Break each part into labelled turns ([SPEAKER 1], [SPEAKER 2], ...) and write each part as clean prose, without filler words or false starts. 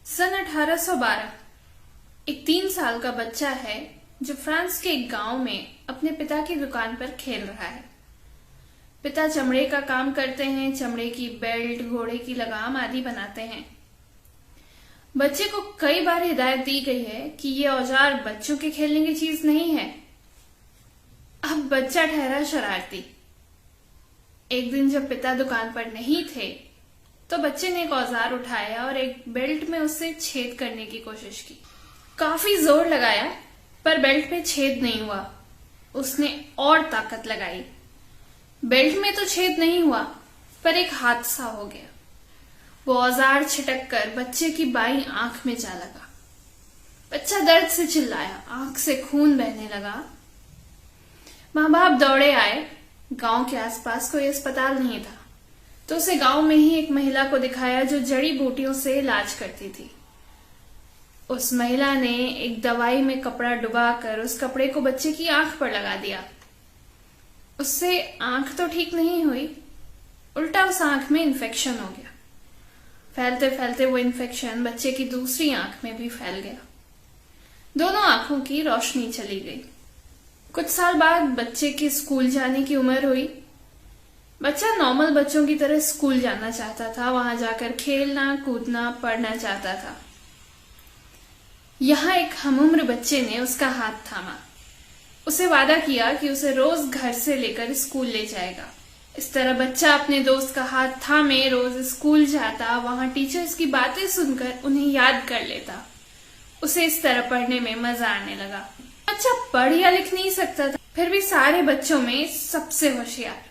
[SPEAKER 1] सन 1812 एक 3 साल का बच्चा है जो फ्रांस के एक गांव में अपने पिता की दुकान पर खेल रहा है। पिता चमड़े का काम करते हैं, चमड़े की बेल्ट, घोड़े की लगाम आदि बनाते हैं। बच्चे को कई बार हिदायत दी गई है कि ये औजार बच्चों के खेलने की चीज नहीं है। अब बच्चा ठहरा शरारती। एक दिन जब पिता दुकान पर नहीं थे तो बच्चे ने एक औजार उठाया और एक बेल्ट में उससे छेद करने की कोशिश की। काफी जोर लगाया पर बेल्ट में छेद नहीं हुआ। उसने और ताकत लगाई, बेल्ट में तो छेद नहीं हुआ पर एक हादसा हो गया। वो औजार छिटक कर बच्चे की बाईं आंख में जा लगा। बच्चा दर्द से चिल्लाया, आंख से खून बहने लगा। माँ बाप दौड़े आए। गांव के आसपास कोई अस्पताल नहीं था तो उसे गांव में ही एक महिला को दिखाया जो जड़ी बूटियों से इलाज करती थी। उस महिला ने एक दवाई में कपड़ा डुबाकर उस कपड़े को बच्चे की आंख पर लगा दिया। उससे आंख तो ठीक नहीं हुई, उल्टा उस आंख में इन्फेक्शन हो गया। फैलते फैलते वो इन्फेक्शन बच्चे की दूसरी आंख में भी फैल गया। दोनों आंखों की रोशनी चली गई। कुछ साल बाद बच्चे की स्कूल जाने की उम्र हुई। बच्चा नॉर्मल बच्चों की तरह स्कूल जाना चाहता था, वहां जाकर खेलना, कूदना, पढ़ना चाहता था। यहाँ एक हमउम्र बच्चे ने उसका हाथ थामा। उसे वादा किया कि उसे रोज घर से लेकर स्कूल ले जाएगा। इस तरह बच्चा अपने दोस्त का हाथ थामे रोज स्कूल जाता, वहां टीचर्स की बातें सुनकर उन्हें याद कर लेता। उसे इस तरह पढ़ने में मजा आने लगा। बच्चा पढ़ या लिख नहीं सकता था, फिर भी सारे बच्चों में सबसे होशियार।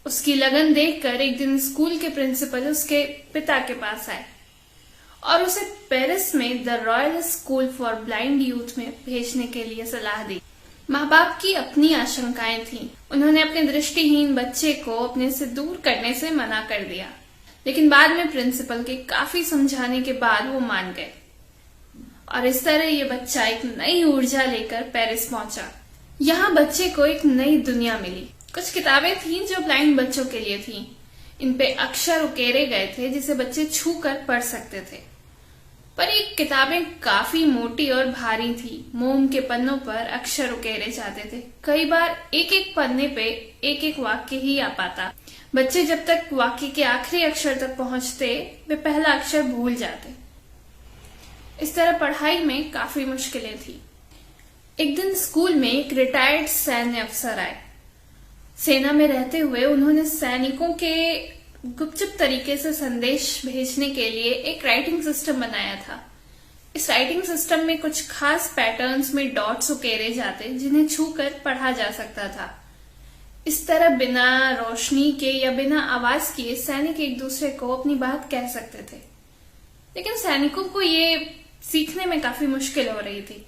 [SPEAKER 1] उसकी लगन देखकर एक दिन स्कूल के प्रिंसिपल उसके पिता के पास आए और उसे पेरिस में the royal school for blind youth में भेजने के लिए सलाह दी। माँ बाप की अपनी आशंकाएं थीं। उन्होंने अपने दृष्टिहीन बच्चे को अपने से दूर करने से मना कर दिया, लेकिन बाद में प्रिंसिपल के काफी समझाने के बाद वो मान गए और इस तरह ये बच्चा एक नई ऊर्जा लेकर पेरिस पहुंचा। यहाँ बच्चे को एक नई दुनिया मिली। कुछ किताबें थीं जो ब्लाइंड बच्चों के लिए थीं। इन पे अक्षर उकेरे गए थे जिसे बच्चे छू कर पढ़ सकते थे, पर ये किताबें काफी मोटी और भारी थी। मोम के पन्नों पर अक्षर उकेरे जाते थे। कई बार एक एक पन्ने पे एक एक वाक्य ही आ पाता। बच्चे जब तक वाक्य के आखिरी अक्षर तक पहुंचते वे पहला अक्षर भूल जाते। इस तरह पढ़ाई में काफी मुश्किलें थी। एक दिन स्कूल में एक रिटायर्ड सैन्य अफसर आए। सेना में रहते हुए उन्होंने सैनिकों के गुपचुप तरीके से संदेश भेजने के लिए एक राइटिंग सिस्टम बनाया था। इस राइटिंग सिस्टम में कुछ खास पैटर्न्स में डॉट्स उकेरे जाते जिन्हें छूकर पढ़ा जा सकता था। इस तरह बिना रोशनी के या बिना आवाज किए सैनिक एक दूसरे को अपनी बात कह सकते थे, लेकिन सैनिकों को ये सीखने में काफी मुश्किल हो रही थी।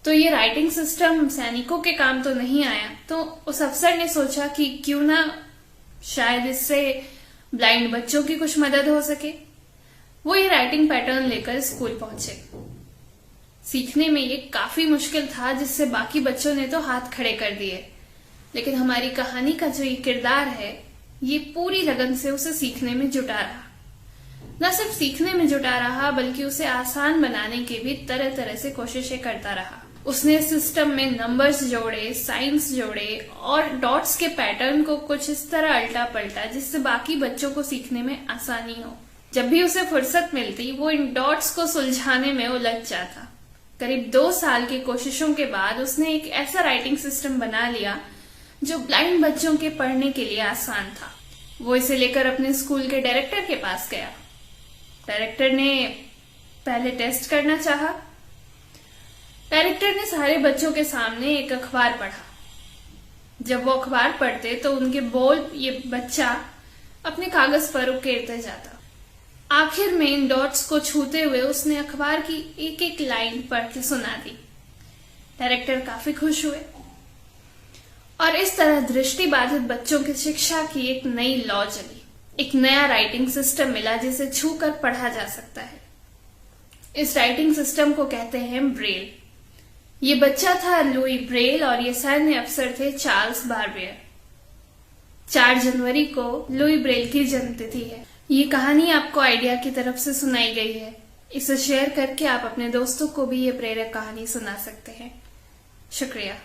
[SPEAKER 1] तो ये राइटिंग सिस्टम सैनिकों के काम तो नहीं आया, तो उस अफसर ने सोचा कि क्यों ना शायद इससे ब्लाइंड बच्चों की कुछ मदद हो सके। वो ये राइटिंग पैटर्न लेकर स्कूल पहुंचे। सीखने में ये काफी मुश्किल था, जिससे बाकी बच्चों ने तो हाथ खड़े कर दिए, लेकिन हमारी कहानी का जो ये किरदार है ये पूरी लगन से उसे सीखने में जुटा रहा। न सिर्फ सीखने में जुटा रहा बल्कि उसे आसान बनाने की भी तरह तरह से कोशिशें करता रहा। उसने सिस्टम में नंबर्स जोड़े, साइंस जोड़े और डॉट्स के पैटर्न को कुछ इस तरह अल्टा पलटा जिससे बाकी बच्चों को सीखने में आसानी हो। जब भी उसे फुर्सत मिलती वो इन डॉट्स को सुलझाने में उलझ जाता। करीब 2 साल की कोशिशों के बाद उसने एक ऐसा राइटिंग सिस्टम बना लिया जो ब्लाइंड बच्चों के पढ़ने के लिए आसान था। वो इसे लेकर अपने स्कूल के डायरेक्टर के पास गया। डायरेक्टर ने पहले टेस्ट करना चाहा। डायरेक्टर ने सारे बच्चों के सामने एक अखबार पढ़ा। जब वो अखबार पढ़ते तो उनके बोल ये बच्चा अपने कागज पर उकेरते जाता। आखिर में इन डॉट्स को छूते हुए उसने अखबार की एक एक लाइन पढ़ के सुना दी। डायरेक्टर काफी खुश हुए और इस तरह दृष्टिबाधित बच्चों की शिक्षा की एक नई लॉ चली। एक नया राइटिंग सिस्टम मिला जिसे छू कर पढ़ा जा सकता है। इस राइटिंग सिस्टम को कहते हैं ब्रेल। ये बच्चा था लुई ब्रेल और ये सैन्य अफसर थे चार्ल्स बार्बियर। 4 जनवरी को लुई ब्रेल की जन्मतिथि है। ये कहानी आपको आइडिया की तरफ से सुनाई गई है। इसे शेयर करके आप अपने दोस्तों को भी ये प्रेरक कहानी सुना सकते हैं। शुक्रिया।